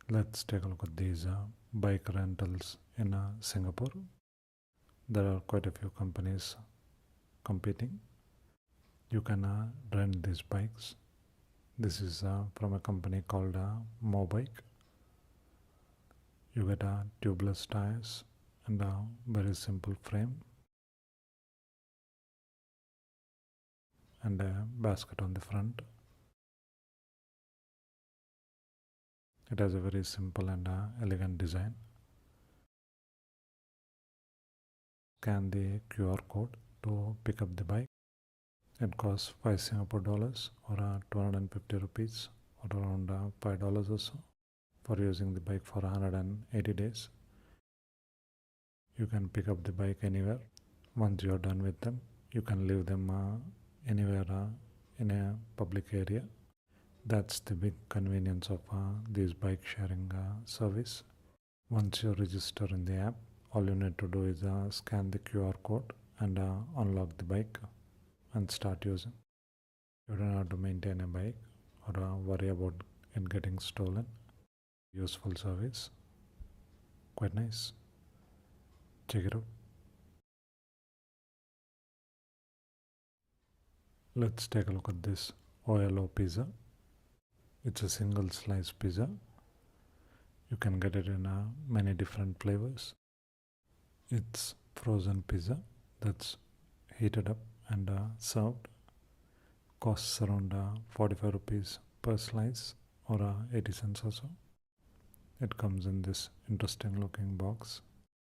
Let's take a look at these bike rentals in Singapore. There are quite a few companies competing. You can rent these bikes. This is from a company called MUJI. You get tubeless tires and a very simple frame and a basket on the front. It has a very simple and elegant design. Scan the QR code to pick up the bike. It costs 5 Singapore dollars or 250 rupees or around $5 or so for using the bike for 180 days. You can pick up the bike anywhere. Once you are done with them, you can leave them anywhere in a public area. That's the big convenience of this bike sharing service. Once you register in the app, all you need to do is scan the QR code and unlock the bike and start using. You don't have to maintain a bike or worry about it getting stolen. Useful service. Quite nice. Check it out. Let's take a look at this yalo pizza. It's a single slice pizza. You can get it in many different flavors. It's frozen pizza that's heated up and served. Costs around 45 rupees per slice or 80 cents or so. It comes in this interesting looking box.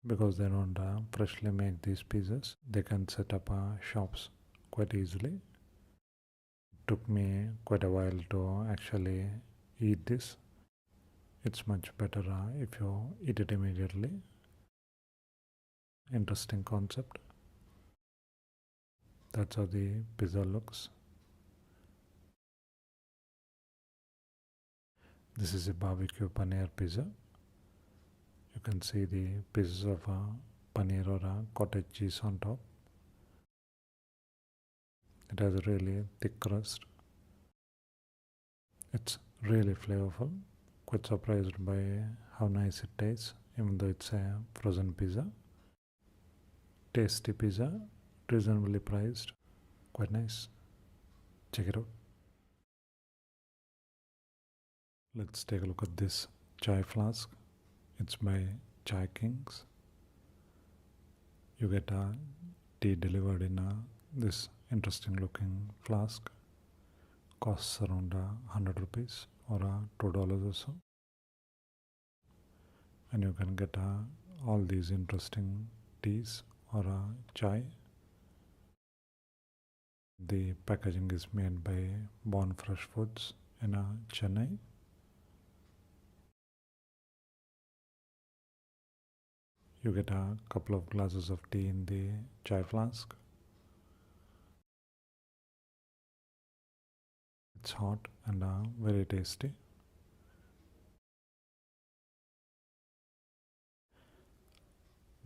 Because they don't freshly make these pizzas, they can set up shops quite easily. It took me quite a while to actually eat this. It's much better if you eat it immediately. Interesting concept. That's how the pizza looks. This is a barbecue paneer pizza. You can see the pieces of paneer or cottage cheese on top. It has a really thick crust. It's really flavorful. Quite surprised by how nice it tastes, even though it's a frozen pizza. Tasty pizza, reasonably priced. Quite nice. Check it out. Let's take a look at this chai flask. It's by Chai Kings. You get tea delivered in this interesting looking flask. Costs around 100 rupees or $2 or so. And you can get all these interesting teas or chai. The packaging is made by Born Fresh Foods in Chennai. You get a couple of glasses of tea in the chai flask. It's hot and very tasty.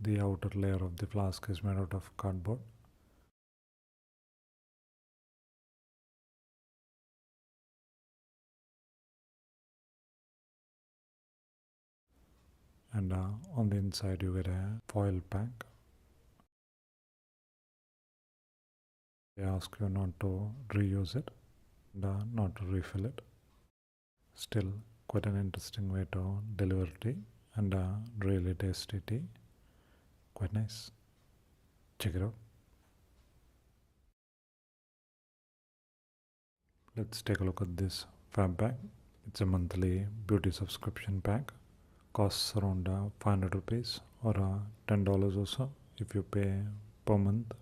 The outer layer of the flask is made out of cardboard. And on the inside you get a foil pack. They ask you not to reuse it and not to refill it. Still quite an interesting way to deliver tea and really tasty tea. Quite nice. Check it out. Let's take a look at this fab pack. It's a monthly beauty subscription pack. Costs around 500 rupees or $10 or so if you pay per month.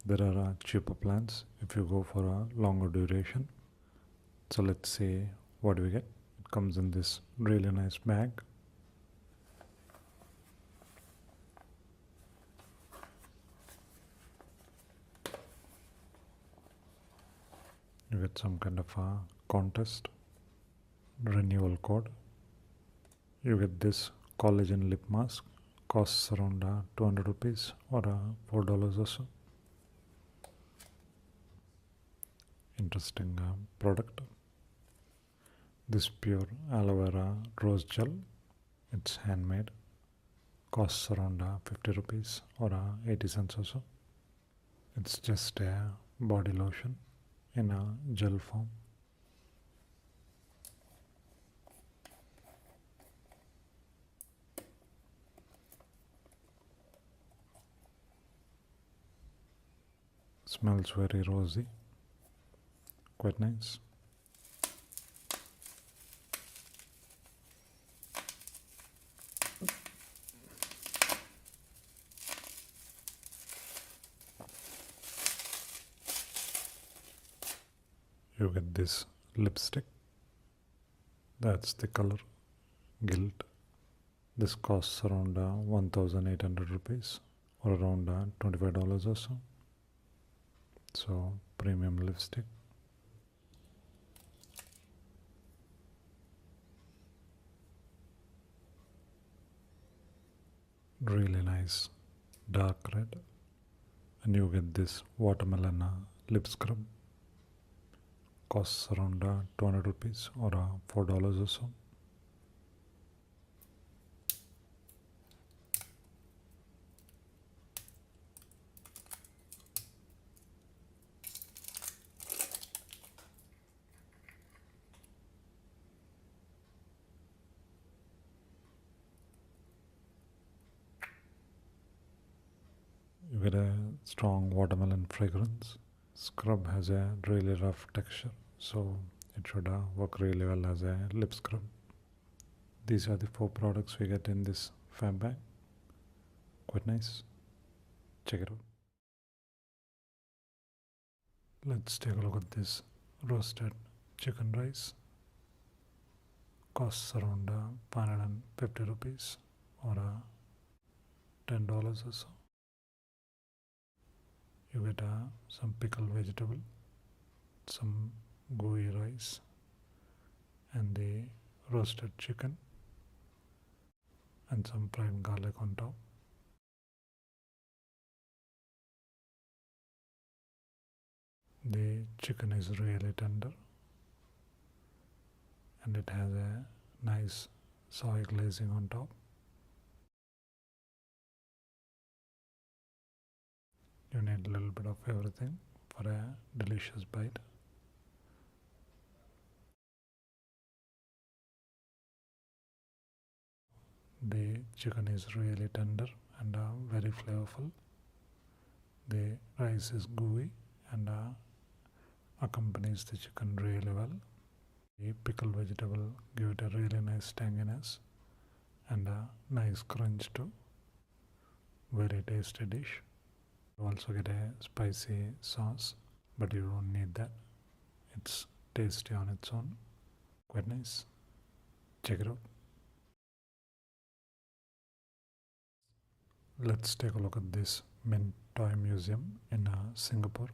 There are cheaper plans if you go for a longer duration. So let's see what we get. It comes in this really nice bag. You get some kind of a contest, renewal code. You get this collagen lip mask, costs around 200 rupees or $4 or so. Interesting product. This pure aloe vera rose gel, it's handmade, costs around 50 rupees or 80 cents or so. It's just a body lotion in a gel form. Smells very rosy, quite nice. You get this lipstick, that's the color Gilt. This costs around 1800 rupees or around $25 or so. So, premium lipstick. Really nice dark red. And you get this watermelon lip scrub. Costs around 200 rupees or $4 or so. You get a strong watermelon fragrance. Scrub has a really rough texture, so it should work really well as a lip scrub. These are the 4 products we get in this fab bag. Quite nice. Check it out. Let's take a look at this roasted chicken rice. Costs around 550 rupees or $10 or so. You get some pickled vegetable, some gooey rice, and the roasted chicken, and some fried garlic on top. The chicken is really tender, and it has a nice soy glazing on top. You need a little bit of everything for a delicious bite. The chicken is really tender and very flavorful. The rice is gooey and accompanies the chicken really well. The pickled vegetable give it a really nice tanginess and a nice crunch too. Very tasty dish. You also get a spicy sauce, but you don't need that. It's tasty on its own. Quite nice. Check it out. Let's take a look at this mint toy museum in Singapore.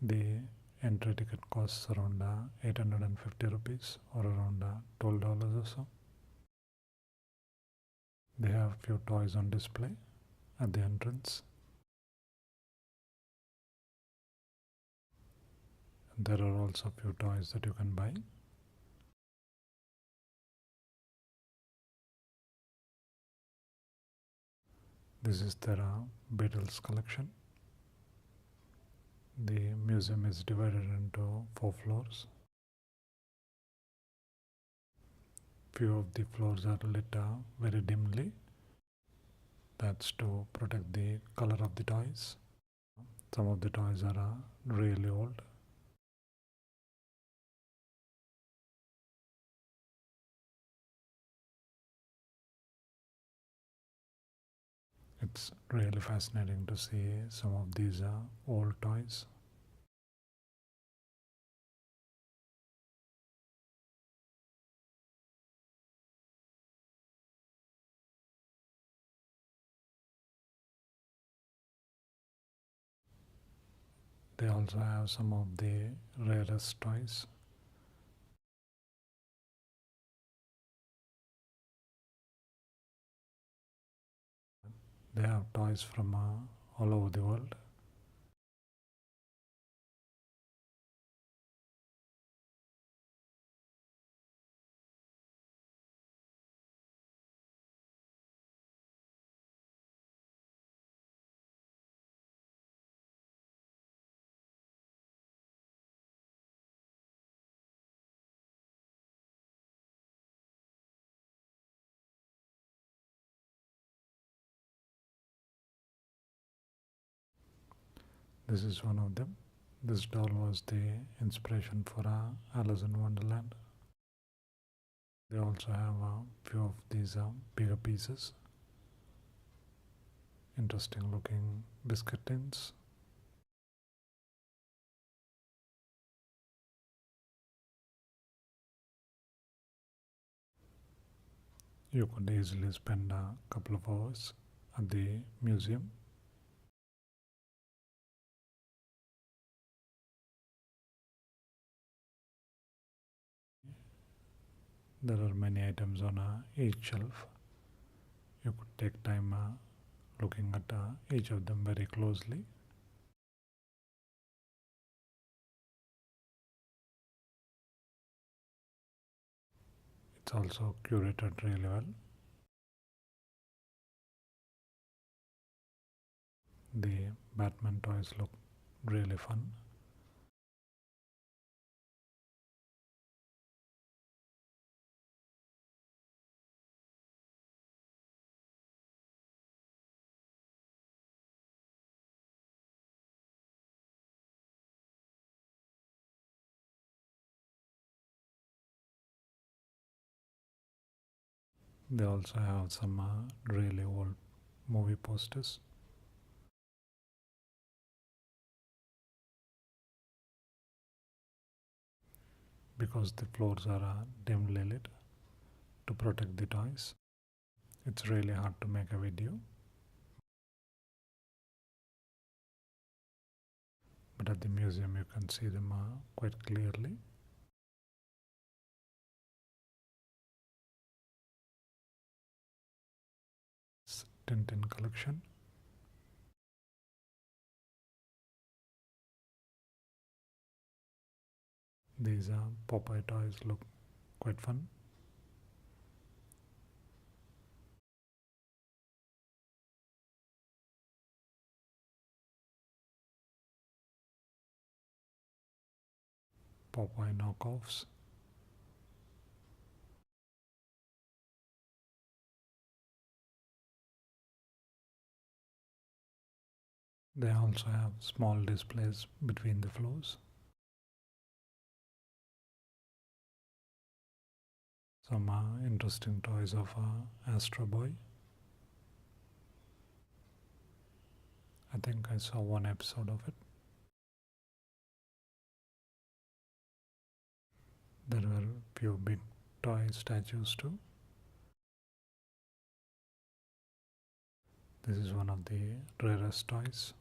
The entry ticket costs around 850 rupees or around $12 or so. They have few toys on display at the entrance. And there are also few toys that you can buy. This is their Beatles collection. The museum is divided into 4 floors. Few of the floors are lit very dimly. That's to protect the color of the toys. Some of the toys are really old. It's really fascinating to see some of these old toys. They also have some of the rarest toys. They have toys from all over the world. This is one of them. This doll was the inspiration for Alice in Wonderland. They also have a few of these bigger pieces. Interesting looking biscuit tins. You could easily spend a couple of hours at the museum. There are many items on each shelf. You could take time looking at each of them very closely. It's also curated really well. The Batman toys look really fun. They also have some really old movie posters. Because the floors are dimly lit to protect the toys, it's really hard to make a video. But at the museum you can see them quite clearly. Tintin collection. These Popeye toys look quite fun. Popeye knockoffs. They also have small displays between the floors. Some interesting toys of Astro Boy. I think I saw one episode of it. There were a few big toy statues too. This is one of the rarest toys.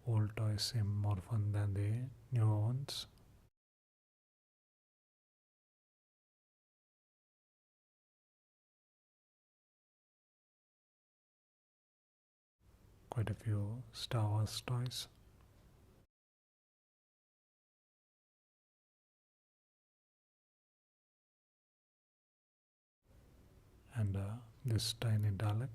Old toys seem more fun than the newer ones. Quite a few Star Wars toys. And this tiny Dalek.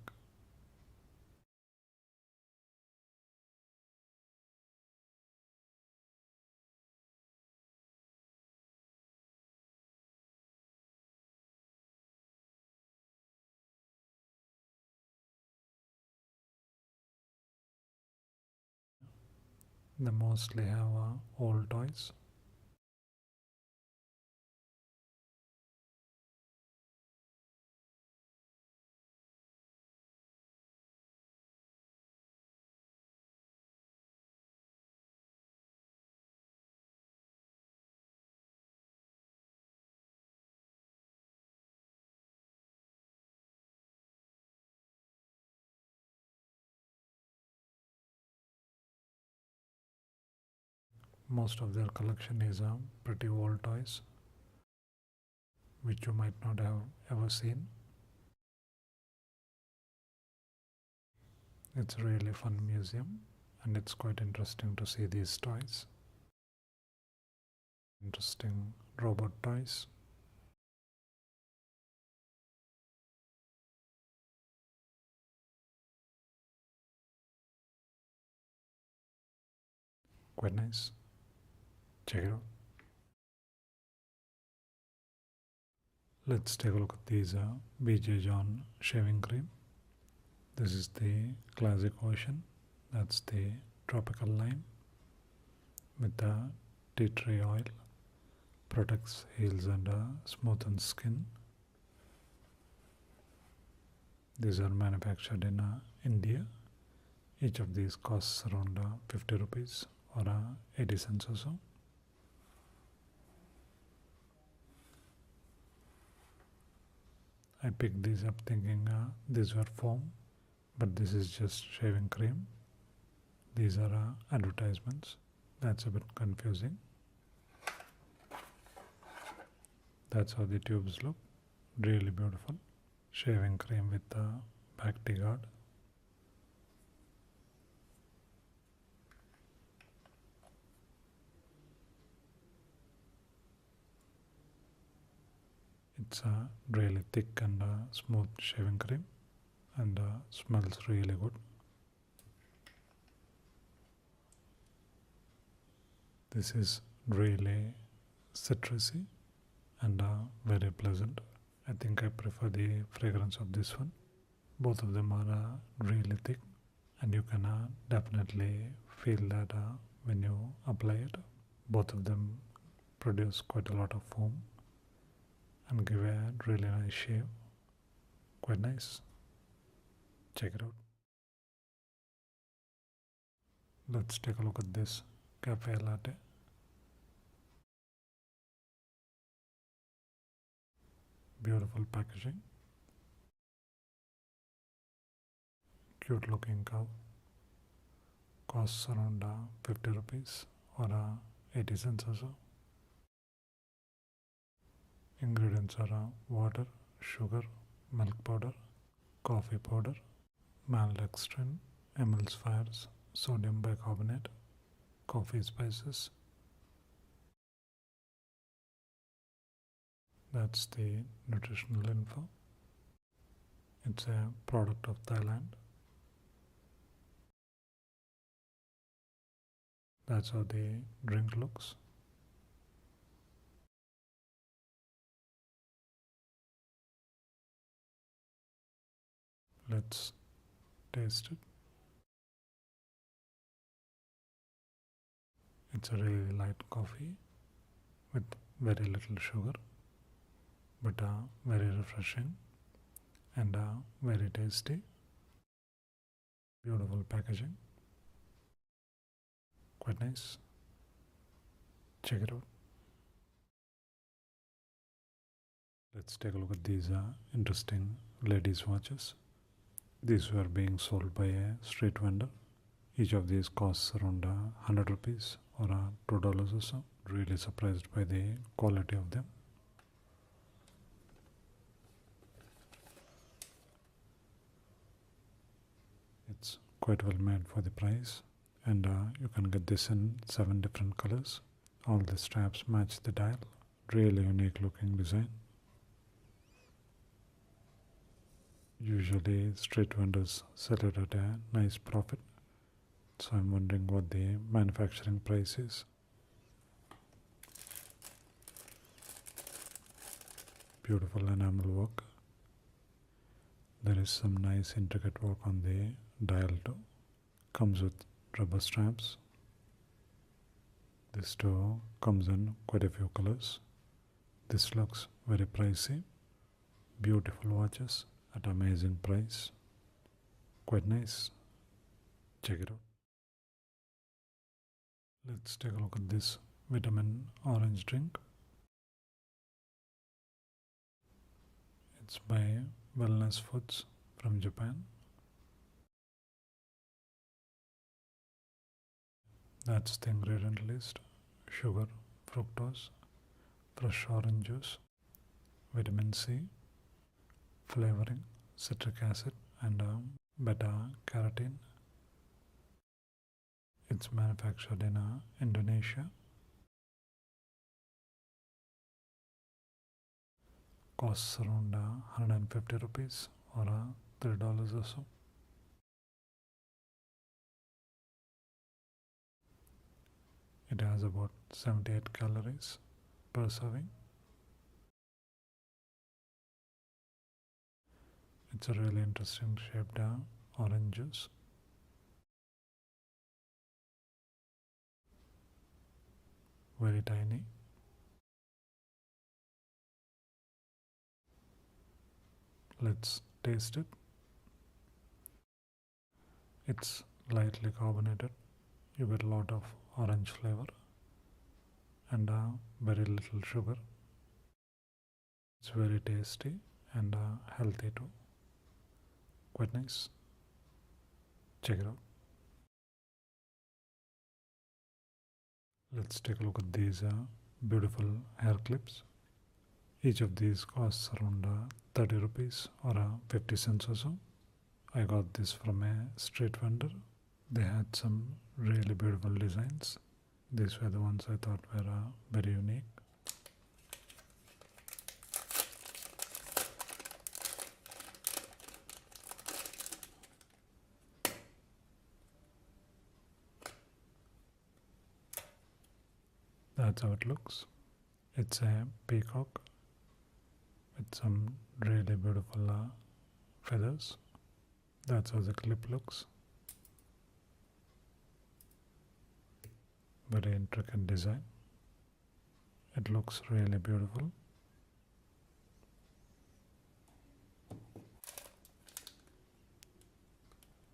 They mostly have old toys. Most of their collection is pretty old toys, which you might not have ever seen. It's a really fun museum, and it's quite interesting to see these toys. Interesting robot toys. Quite nice. Check it out. Let's take a look at these BJ John shaving cream. This is the classic version. That's the tropical line with the tea tree oil. Protects, heals and smoothens skin. These are manufactured in India. Each of these costs around 50 rupees or 80 cents or so. I picked these up thinking these were foam, but this is just shaving cream. These are advertisements. That's a bit confusing. That's how the tubes look. Really beautiful. Shaving cream with the back tea guard. It's a really thick and smooth shaving cream and smells really good. This is really citrusy and very pleasant. I think I prefer the fragrance of this one. Both of them are really thick and you can definitely feel that when you apply it. Both of them produce quite a lot of foam and give a really nice shave. Quite nice. Check it out. Let's take a look at this cafe latte. Beautiful packaging. Cute looking cow. Costs around 50 rupees or 80 cents or so. Ingredients are water, sugar, milk powder, coffee powder, maltodextrin, emulsifiers, sodium bicarbonate, coffee spices. That's the nutritional info. It's a product of Thailand. That's how the drink looks. Let's taste it. It's a really light coffee with very little sugar, but very refreshing and very tasty. Beautiful packaging. Quite nice. Check it out. Let's take a look at these interesting ladies' watches. These were being sold by a street vendor. Each of these costs around 100 rupees or $2 or so. Really surprised by the quality of them. It's quite well made for the price, and you can get this in 7 different colors. All the straps match the dial. Really unique looking design. Usually street vendors sell it at a nice profit, so I'm wondering what the manufacturing price is. Beautiful enamel work. There is some nice intricate work on the dial too. Comes with rubber straps. This too comes in quite a few colors. This looks very pricey. Beautiful watches at amazing price. Quite nice. Check it out. Let's take a look at this vitamin orange drink. It's by Wellness Foods from Japan. That's the ingredient list. Sugar, fructose, fresh orange juice, vitamin C, flavoring, citric acid and beta-carotene. It's manufactured in Indonesia. Costs around 150 rupees or $3 or so. It has about 78 calories per serving. It's a really interesting shaped orange juice. Very tiny. Let's taste it. It's lightly carbonated. You get a lot of orange flavor and very little sugar. It's very tasty and healthy too. Quite nice. Check it out. Let's take a look at these beautiful hair clips. Each of these costs around 30 rupees or 50 cents or so. I got this from a street vendor. They had some really beautiful designs. These were the ones I thought were very unique. That's how it looks. It's a peacock with some really beautiful feathers. That's how the clip looks. Very intricate design. It looks really beautiful.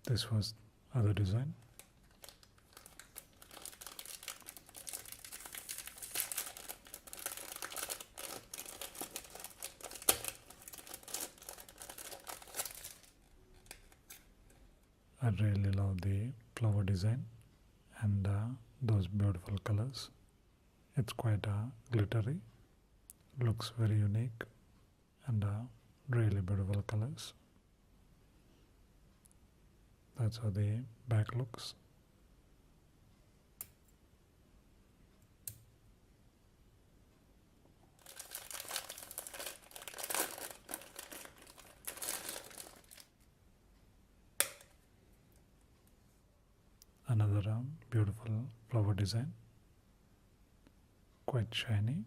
This was other design. I really love the flower design and those beautiful colors. It's quite glittery, looks very unique and really beautiful colors. That's how the back looks. Another beautiful flower design, quite shiny.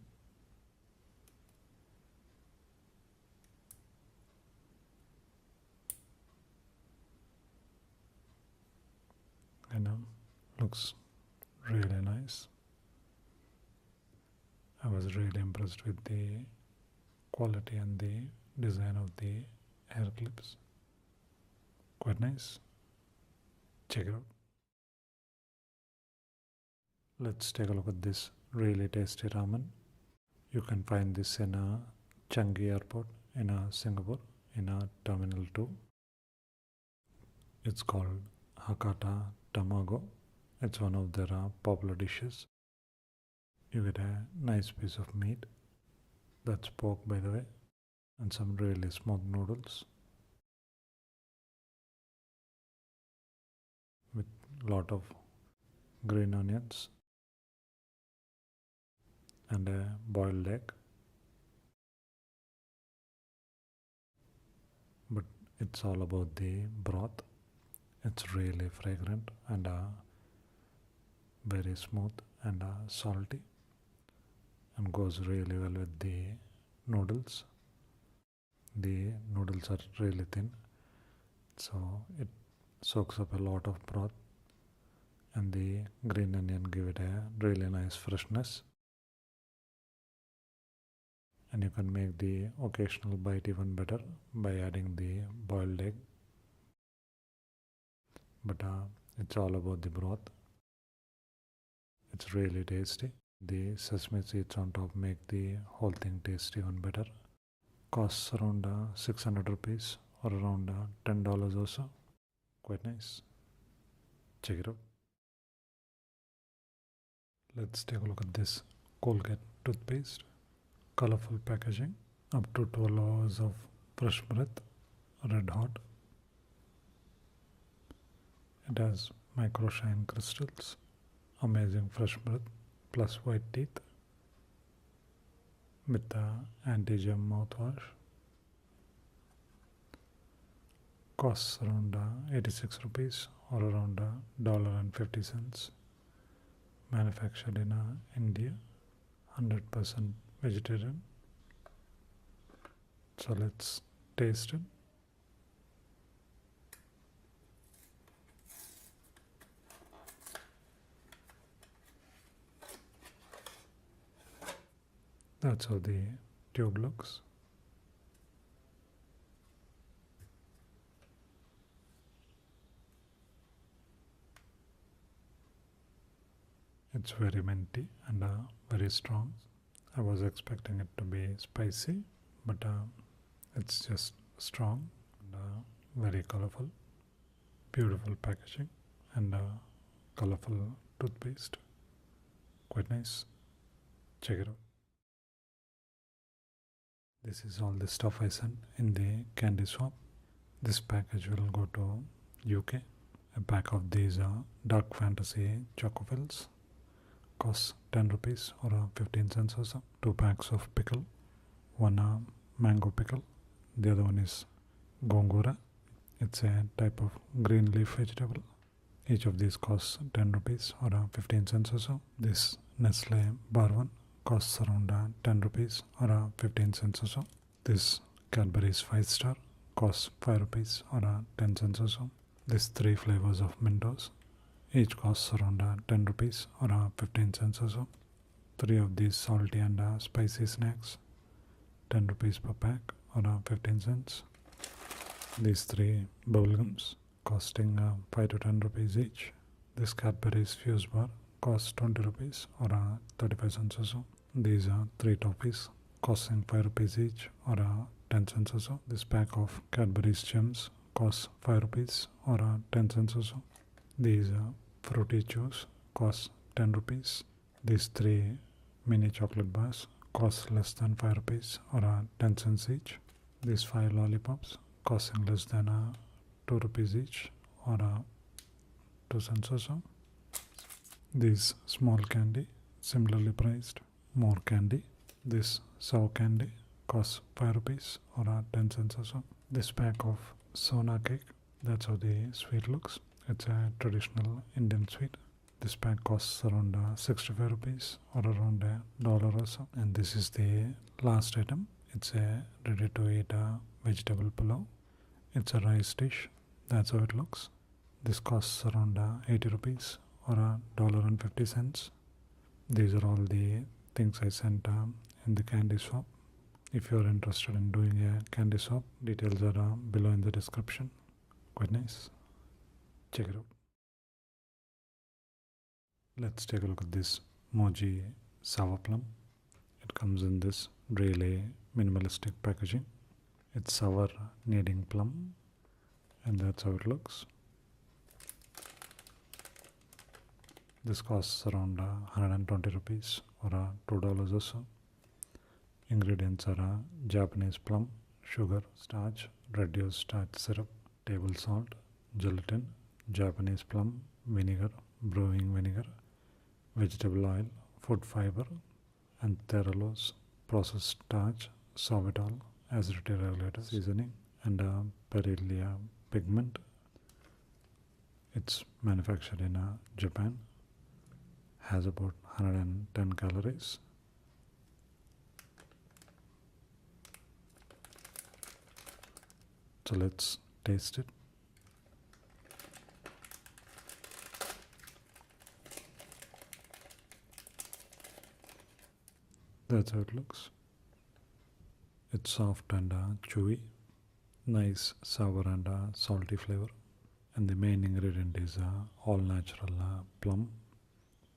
And looks really nice. I was really impressed with the quality and the design of the hair clips. Quite nice. Check it out. Let's take a look at this really tasty ramen. You can find this in Changi Airport in Singapore in Terminal 2. It's called Hakata Tamago. It's one of their popular dishes. You get a nice piece of meat, that's pork by the way, and some really smoked noodles with lot of green onions and a boiled egg. But it's all about the broth. It's really fragrant and very smooth and salty, and goes really well with the noodles. The noodles are really thin, so it soaks up a lot of broth, and the green onion give it a really nice freshness. And you can make the occasional bite even better by adding the boiled egg. But it's all about the broth. It's really tasty. The sesame seeds on top make the whole thing taste even better. Costs around 600 rupees or around $10 or so. Quite nice. Check it out. Let's take a look at this Colgate toothpaste. Colorful packaging. Up to 12 hours of fresh breath. Red hot. It has microshine crystals. Amazing fresh breath plus white teeth with the anti-germ mouthwash. Costs around 86 rupees or around $1.50. Manufactured in India, 100% vegetarian. So let's taste it. That's how the tube looks. It's very minty and very strong. I was expecting it to be spicy, but it's just strong and very colorful. Beautiful packaging and colorful toothpaste. Quite nice. Check it out. This is all the stuff I sent in the candy swap. This package will go to UK. A pack of these dark fantasy chocofills costs 10 rupees or 15 cents or so. 2 packs of pickle, one mango pickle, the other one is gongura. It's a type of green leaf vegetable. Each of these costs 10 rupees or 15 cents or so. This Nestle bar one costs around 10 rupees or 15 cents or so. This Cadbury's 5-star costs 5 rupees or 10 cents or so. These 3 flavors of Mentos each costs around 10 rupees or 15 cents or so. 3 of these salty and spicy snacks, 10 rupees per pack or 15 cents. These 3 bubblegums costing 5 to 10 rupees each. This Cadbury's Fuse bar costs 20 rupees or 35 cents or so. These are 3 toffees costing 5 rupees each or 10 cents or so. This pack of Cadbury's Gems costs 5 rupees or 10 cents or so. These fruity chews cost 10 rupees. These 3 mini chocolate bars cost less than 5 rupees or 10 cents each. These 5 lollipops costing less than 2 rupees each or 2 cents or so. These small candy similarly priced. More candy. This sour candy costs 5 rupees or 10 cents or so. This pack of Sona cake, that's how the sweet looks. It's a traditional Indian sweet. This pack costs around 65 rupees or around $1 or so. And this is the last item. It's a ready to eat vegetable pulao. It's a rice dish. That's how it looks. This costs around 80 rupees or $1.50. These are all the things I sent in the candy swap. If you're interested in doing a candy swap, details are below in the description. Quite nice. Check it out. Let's take a look at this MUJI sour plum. It comes in this really minimalistic packaging. It's sour kneading plum, and that's how it looks. This costs around 120 rupees or $2 or so. Ingredients are Japanese plum, sugar, starch, reduced starch syrup, table salt, gelatin, Japanese plum, vinegar, brewing vinegar, vegetable oil, food fiber, and Theralose, processed starch, sorbitol, acidity regulator, seasoning, and perilla pigment. It's manufactured in Japan, has about 110 calories. So let's taste it. That's how it looks. It's soft and chewy, nice sour and salty flavor. And the main ingredient is all natural plum.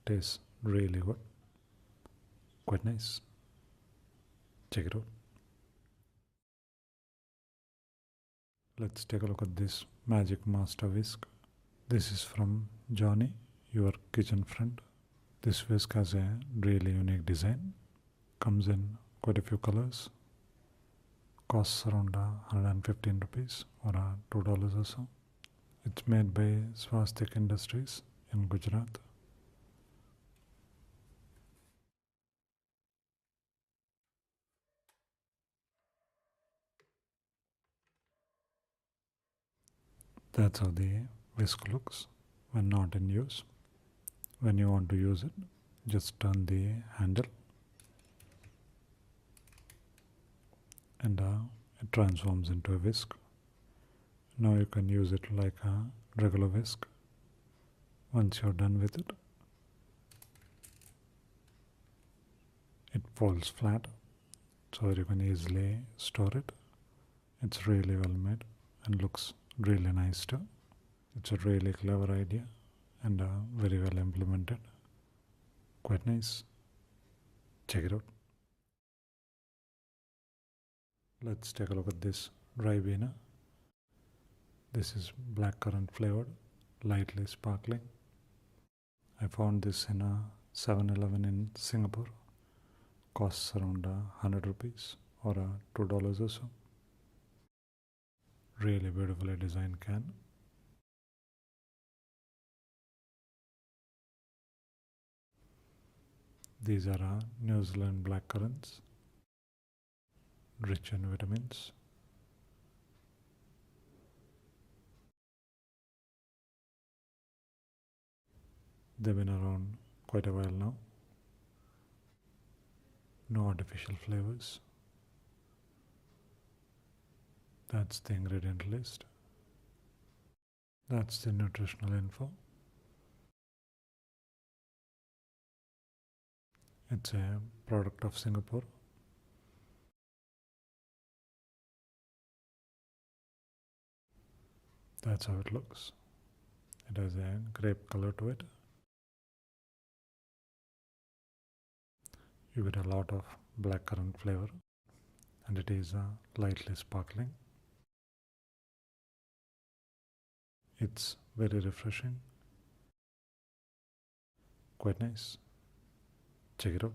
Tastes really good. Quite nice. Check it out. Let's take a look at this Magic Master Whisk. This is from Jony, your kitchen friend. This whisk has a really unique design. Comes in quite a few colors. Costs around 115 rupees or $2 or so. It's made by Swastik Industries in Gujarat. That's how the whisk looks when not in use. When you want to use it, just turn the handle and it transforms into a whisk. Now you can use it like a regular whisk. Once you're done with it, it falls flat so you can easily store it. It's really well made and looks really nice too. It's a really clever idea and very well implemented. Quite nice. Check it out. Let's take a look at this Ribena. This is blackcurrant flavored, lightly sparkling. I found this in a 7-Eleven in Singapore. Costs around 100 rupees or $2 or so. Really beautifully designed can. These are New Zealand blackcurrants, rich in vitamins. They've been around quite a while now. No artificial flavors. That's the ingredient list. That's the nutritional info. It's a product of Singapore. That's how it looks. It has a grape color to it. You get a lot of blackcurrant flavor and it is lightly sparkling. It's very refreshing. Quite nice. Check it out.